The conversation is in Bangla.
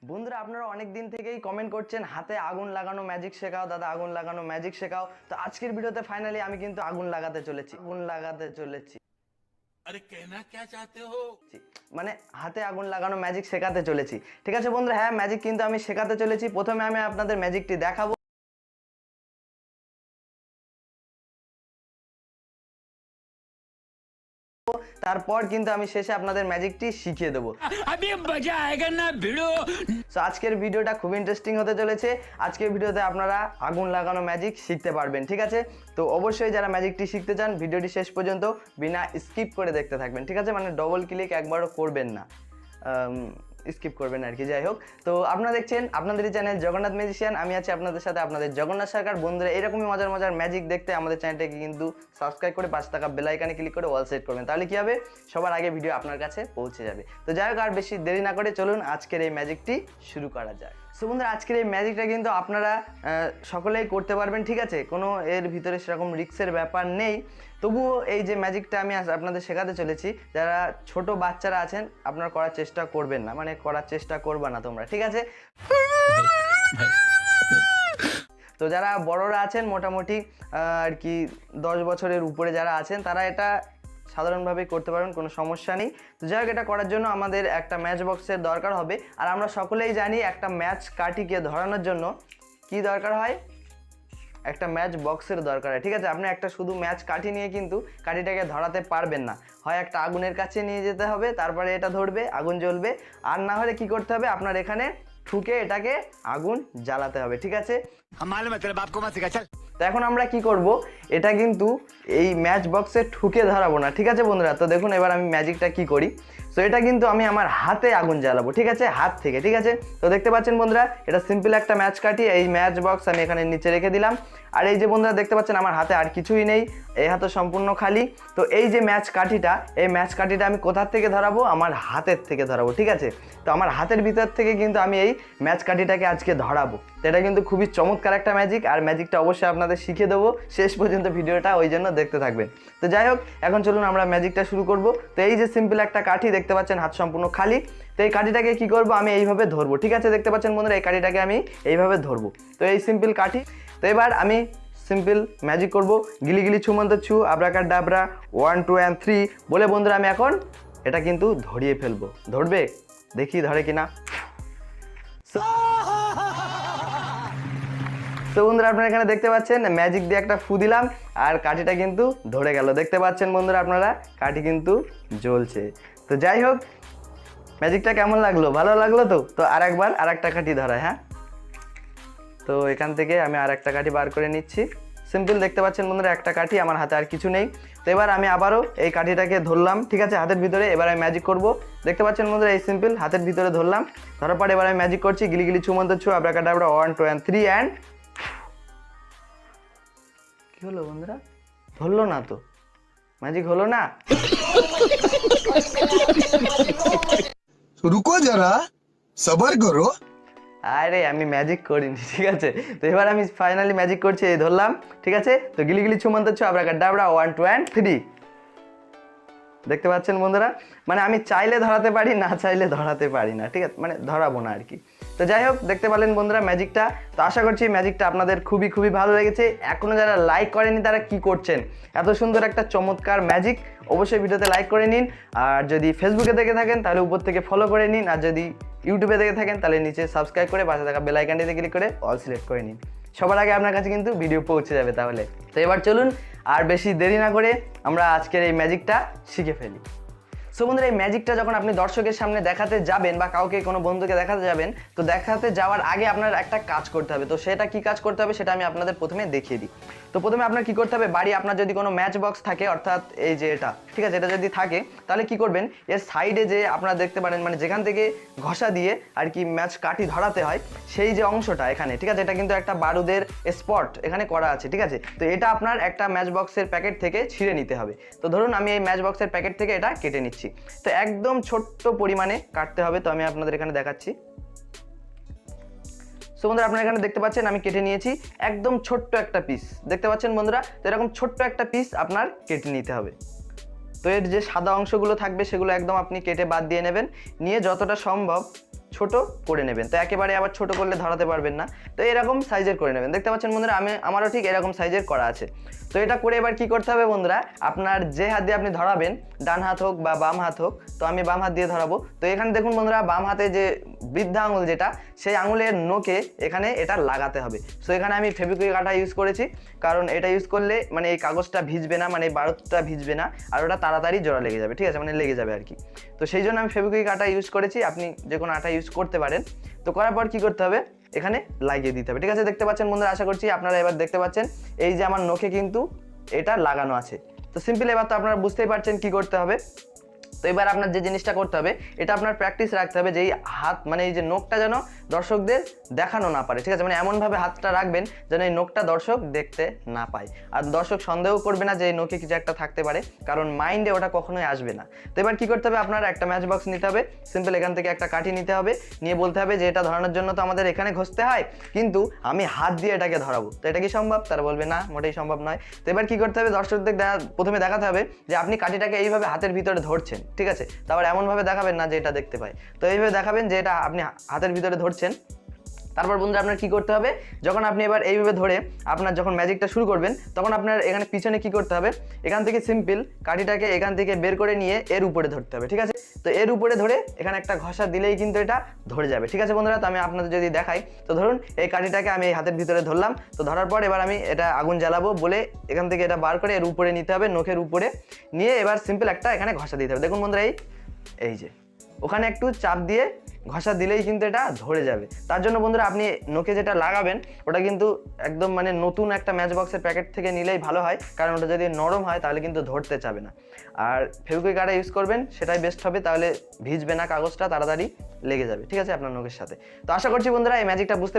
বন্ধুরা আপনারা অনেক দিন থেকেই কমেন্ট করছেন হাতে আগুন লাগানো ম্যাজিক শেখাও দাদা, আগুন লাগানো ম্যাজিক শেখাও। তো আজকের ভিডিওতে ফাইনালি আমি কিন্তু আগুন লাগাতে চলেছি। अरे कहना क्या चाहते हो? মানে হাতে আগুন লাগানো ম্যাজিক শেখাতে চলেছি। ঠিক আছে বন্ধুরা, হ্যাঁ ম্যাজিক কিন্তু আমি শেখাতে চলেছি। প্রথমে আমি আপনাদের ম্যাজিকটি দেখাবো, তারপর কিন্তু আমি শেষে আপনাদের ম্যাজিকটি শিখিয়ে দেবো। সো আজকের ভিডিওটা খুব ইন্টারেস্টিং হতে চলেছে। আজকের ভিডিওতে আপনারা আগুন লাগানো ম্যাজিক শিখতে পারবেন। ঠিক আছে, তো অবশ্যই যারা ম্যাজিকটি শিখতে চান ভিডিওটি শেষ পর্যন্ত বিনা স্কিপ করে দেখতে থাকবেন। ঠিক আছে, মানে ডবল ক্লিক একবারও করবেন না, স্কিপ করবেন আর কি। যাই হোক, তো আপনারা দেখছেন আপনাদের চ্যানেল জগন্নাথ ম্যাজিশিয়ান। আমি আছি আপনাদের সাথে, আপনাদের জগন্নাথ সরকার। বন্ধুরা এরকমই মজার মজার ম্যাজিক দেখতে আমাদের চ্যানেলটাকে কিন্তু সাবস্ক্রাইব করে 5 টাকা বেল আইকনে ক্লিক করে অল সেট করবেন। তাহলে কি হবে, সবার আগে ভিডিও আপনার কাছে পৌঁছে যাবে। তো যাই হোক, আর বেশি দেরি না করে চলুন আজকের এই ম্যাজিকটি শুরু করা যায়। সো বন্ধুরা আজকের এই ম্যাজিকটা কিন্তু আপনারা সকলেই করতে পারবেন। ঠিক আছে, কোনো এর ভিতরে সেরকম রিস্কের ব্যাপার নেই। তবুও এই যে ম্যাজিকটা আমি আপনাদের শেখাতে চলেছি, যারা ছোট বাচ্চারা আছেন আপনারা করার চেষ্টা করবেন না, মানে করার চেষ্টা করবে না তোমরা। ঠিক আছে, তো যারা বড়রা আছেন মোটামুটি আর কি 10 বছরের উপরে যারা আছেন তারা এটা সাধারণভাবে করতে পারবেন, কোনো সমস্যা নেই। তো যাই হোক, এটা করার জন্য আমাদের একটা ম্যাচ বক্সের দরকার হবে। আর আমরা সকলেই জানি একটা ম্যাচ কাঠিকে ধরানোর জন্য কি দরকার হয়, একটা ম্যাচ বক্সের দরকার হয়। ঠিক আছে, আপনি একটা শুধু ম্যাচ কাঠি নিয়ে কিন্তু কাঠিটাকে ধরাতে পারবেন না। হয় একটা আগুনের কাছে নিয়ে যেতে হবে, তারপরে এটা ধরবে, আগুন জ্বলবে। আর না হলে কি করতে হবে, আপনার এখানে ঠুকে এটাকে আগুন জ্বালাতে হবে। ঠিক আছে, তো এখন আমরা কি করব, এটা কিন্তু এই ম্যাচ বক্সে ঠুকে ধরাবো না। ঠিক আছে বন্ধুরা, তো দেখুন এবার আমি ম্যাজিকটা কি করি। সো এটা কিন্তু আমি আমার হাতে আগুন জ্বালাবো। ঠিক আছে, হাত থেকে। ঠিক আছে, তো দেখতে পাচ্ছেন বন্ধুরা, এটা সিম্পল একটা ম্যাচ কাঠি। এই ম্যাচ বক্স আমি এখানে নিচে রেখে দিলাম। আর এই যে বন্ধুরা দেখতে পাচ্ছেন আমার হাতে আর কিছুই নেই, এই হাতে সম্পূর্ণ খালি। তো এই যে ম্যাচ কাঠিটা, এই ম্যাচ কাঠিটা আমি কোথার থেকে ধরাবো, আমার হাতের থেকে ধরাবো। ঠিক আছে, তো আমার হাতের ভিতর থেকে কিন্তু আমি এই ম্যাচ কাঠিটাকে আজকে ধরাবো। তো এটা কিন্তু খুবই চমৎকার একটা ম্যাজিক, আর ম্যাজিকটা অবশ্যই আপনাদের শিখিয়ে দেবো। শেষ পর্যন্ত ভিডিওটা ওই জন্য দেখতে থাকবেন। তো যাই হোক, এখন চলুন আমরা ম্যাজিকটা শুরু করব। তো এই যে সিম্পল একটা কাঠি দেখতে পাচ্ছেন, হাত সম্পূর্ণ খালি। তো এই কাঠিটাকে কি করব, আমি এইভাবে ধরবো। ঠিক আছে, দেখতে পাচ্ছেন বন্ধুরা, এই কাঠিটাকে আমি এইভাবে ধরবো। তো এই সিম্পল কাঠি। তো এবার আমি সিম্পল ম্যাজিক করব, গিলি গিলি ছুমন্ত ছু আব্রাকা ডাবরা 1 2 and 3 বলে বন্ধুরা আমি এখন এটা কিন্তু ধরিয়ে ফেলবো। ধরবে, দেখি ধরে কিনা। তো বন্ধুরা আপনারা এখানে দেখতে পাচ্ছেন ম্যাজিক দিয়ে একটা ফু দিলাম আর কাঠিটা কিন্তু ধরে গেল। দেখতে পাচ্ছেন বন্ধুরা আপনারা, কাঠি কিন্তু জ্বলছে। তো যাই হোক, ম্যাজিকটা কেমন লাগলো, ভালো লাগলো? তো আরেকবার আরেকটা কাঠি ধরায়। হ্যাঁ, তো এখান থেকে আমি আরেকটা কাঠি বার করে নিচ্ছি। সিম্পল দেখতে পাচ্ছেন বন্ধুরা, একটা কাঠি, আমার হাতে আর কিছু নেই। তো এবার আমি আবারও এই কাঠিটাকে ধরলাম। ঠিক আছে, হাতের ভিতরে। এবার আমি ম্যাজিক করব। দেখতে পাচ্ছেন বন্ধুরা, এই সিম্পল হাতের ভিতরে ধরলাম। ধরার পর এবার আমি ম্যাজিক করছি, গিলি গিলি ছুমন্ত ছু আব্রাকা ডাবরা 1 2 and 3 অ্যান্ড কি হলো বন্ধুরা, ধরলো না তো, ম্যাজিক হলো না। रुको जरा सबर करो। আরে আমি ম্যাজিক করিনি। ঠিক আছে, তো এবার আমি ফাইনালি ম্যাজিক করছি, এই ধরলাম। ঠিক আছে, তো গিলি গিলি ছুমন্ত ছু আব্রাকা ডাবরা 1 2 and 3 দেখতে পাচ্ছেন বন্ধুরা, মানে আমি চাইলে ধরাতে পারি, না চাইলে ধরাতে পারি না। ঠিক আছে, মানে ধরাবো না আর কি। তো যাই হোক, দেখতে পেলেন বন্ধুরা ম্যাজিকটা। তো আশা করছি ম্যাজিকটা আপনাদের খুবই খুবই ভালো লেগেছে। এখনও যারা লাইক করেনি তারা কি করছেন, এত সুন্দর একটা চমৎকার ম্যাজিক অবশ্যই ভিডিওতে লাইক করে নিন। আর যদি ফেসবুকে দেখে থাকেন তাহলে উপর থেকে ফলো করে নিন। আর যদি ইউটিউবে দেখে থাকেন তাহলে নিচে সাবস্ক্রাইব করে পাশে থাকা বেল আইকনটিতে ক্লিক করে অল সিলেক্ট করে নিন। সবার আগে আপনার কাছে কিন্তু ভিডিও পৌঁছে যাবে। তাহলে তো এবার চলুন আর বেশি দেরি না করে আমরা আজকের এই ম্যাজিকটা শিখে ফেলি। সো বন্ধুরা, এই ম্যাজিকটা যখন আপনি দর্শকের সামনে দেখাতে যাবেন বা কাউকে কোনো বন্ধুকে দেখাতে যাবেন, তো দেখাতে যাওয়ার আগে আপনার একটা কাজ করতে হবে। তো সেটা কি কাজ করতে হবে সেটা আমি আপনাদের প্রথমে দেখিয়ে দিই। তো প্রথমে আপনার কি করতে হবে, বাড়ি আপনার যদি কোনো ম্যাচ বক্স থাকে, অর্থাৎ এই যে এটা, ঠিক আছে, এটা যদি থাকে তাহলে কি করবেন, এর সাইডে যে আপনারা দেখতে পারেন, মানে যেখান থেকে ঘষা দিয়ে আর কি ম্যাচ কাঠি ধরাতে হয়, সেই যে অংশটা এখানে, ঠিক আছে, এটা কিন্তু একটা বারুদের স্পট এখানে করা আছে। ঠিক আছে, তো এটা আপনার একটা ম্যাচ বক্সের প্যাকেট থেকে ছিঁড়ে নিতে হবে। তো ধরুন আমি এই ম্যাচ বক্সের প্যাকেট থেকে এটা কেটে নিচ্ছি। তো একদম ছোট্ট পরিমাণে কাটতে হবে। তো আমি আপনাদের এখানে দেখাচ্ছি। সো বন্ধুরা আপনারা এখানে দেখতে পাচ্ছেন আমি কেটে নিয়েছি একদম ছোট্ট একটা পিস। দেখতে পাচ্ছেন বন্ধুরা, তো এরকম ছোট্ট একটা পিস আপনার কেটে নিতে হবে। তো এর যে সাদা অংশগুলো থাকবে সেগুলো একদম আপনি কেটে বাদ দিয়ে নেবেন। নিয়ে যতটা সম্ভব ছোট করে নেবেন। তো একেবারে আবার ছোট করলে ধরাতে পারবেন না, তো এরকম সাইজের করে নেবেন। দেখতে পাচ্ছেন বন্ধুরা আমারও ঠিক এরকম সাইজের করা আছে। তো এটা করে এবার কি করতে হবে বন্ধুরা, আপনার যে হাত দিয়ে আপনি ধরাবেন, ডান হাত হোক বা বাম হাত হোক, তো আমি বাম হাত দিয়ে ধরাবো। তো এখানে দেখুন বন্ধুরা, বাম হাতে যে বৃদ্ধা আঙুল যেটা, সেই আঙুলের নোকে এখানে এটা লাগাতে হবে। সো এখানে আমি ফেভিকুইক আঠা ইউজ করেছি, কারণ এটা ইউজ করলে মানে এই কাগজটা ভিজবে না, মানে এই বারুদটা ভিজবে না, আর ওটা তাড়াতাড়ি জোড়া লেগে যাবে, ঠিক আছে, মানে লেগে যাবে আর কি। তো সেই জন্য আমি ফেভিকুইক আঠা ইউজ করেছি, আপনি যে কোনো আঠা ইউজ করতে পারেন। তো করার পর কি করতে হবে, এখানে লাগিয়ে দিতে হবে, ঠিক আছে। দেখতে পাচ্ছেন বন্ধুরা, আশা করছি আপনারা এবার দেখতে পাচ্ছেন এই যে আমার নোকে কিন্তু এটা লাগানো আছে। তো সিম্পল এবার তো আপনারা বুঝতেই পারছেন কি করতে হবে। তো এবার আপনার যে জিনিসটা করতে হবে, এটা আপনার প্র্যাকটিস রাখতে হবে যে এই হাত মানে এই যে নোকটা যেন দর্শকদের দেখানো না পারে, ঠিক আছে, মানে এমনভাবে হাতটা রাখবেন যেন এই নোকটা দর্শক দেখতে না পায়, আর দর্শক সন্দেহ করবে না যে এই নোকে কিছু একটা থাকতে পারে, কারণ মাইন্ডে ওটা কখনোই আসবে না। তো এবার কি করতে হবে, আপনার একটা ম্যাচ বক্স নিতে হবে, সিম্পল এখান থেকে একটা কাঠি নিতে হবে, নিয়ে বলতে হবে যে এটা ধরানোর জন্য তো আমাদের এখানে ঘষতে হয়, কিন্তু আমি হাত দিয়ে এটাকে ধরাবো, তো এটা কি সম্ভব? তারা বলবে না, মোটেই সম্ভব নয়। তো এবার কি করতে হবে, দর্শকদের প্রথমে দেখাতে হবে যে আপনি কাঠিটাকে এইভাবে হাতের ভিতরে ধরছেন, ঠিক আছে, তারপর এমনভাবে দেখাবেন না যে এটা দেখতে পায়, তো এইভাবে দেখাবেন যে এটা আপনি হাতের ভিতরে ধরছেন। তারপর বন্ধুরা আপনার কি করতে হবে, যখন আপনি এবার এইভাবে ধরে আপনার যখন ম্যাজিকটা শুরু করবেন, তখন আপনার এখানে পিছনে কি করতে হবে, এখান থেকে সিম্পল কাঠিটাকে এখান থেকে বের করে নিয়ে এর উপরে ধরতে হবে, ঠিক আছে। তো এর উপরে ধরে এখানে একটা ঘষা দিলেই কিন্তু এটা ধরে যাবে, ঠিক আছে বন্ধুরা। তো আমি আপনাদের যদি দেখাই, তো ধরুন এই কাঠিটাকে আমি এই হাতের ভিতরে ধরলাম, তো ধরার পর এবার আমি এটা আগুন জ্বালাবো বলে এখান থেকে এটা বার করে এর উপরে নিতে হবে, নখের উপরে নিয়ে এবার সিম্পল একটা এখানে ঘষা দিতে হবে। দেখুন বন্ধুরা, এই যে ওখানে একটু চাপ দিয়ে ঘষা দিলেই কিন্তু এটা ধরে যাবে। তার জন্য বন্ধুরা আপনি নোকে যেটা লাগাবেন ওটা কিন্তু একদম মানে নতুন একটা ম্যাচ বক্সের প্যাকেট থেকে নিলেই ভালো হয়, কারণ ওটা যদি নরম হয় তাহলে কিন্তু ধরতে চাবে না। আর ফেভিকুইক আঠা ইউজ করবেন, সেটাই বেস্ট হবে, তাহলে ভিজবে না কাগজটা, তাড়াতাড়ি লেগে যাবে, ঠিক আছে, আপনার নোকের সাথে। তো আশা করছি বন্ধুরা এই ম্যাজিকটা বুঝতে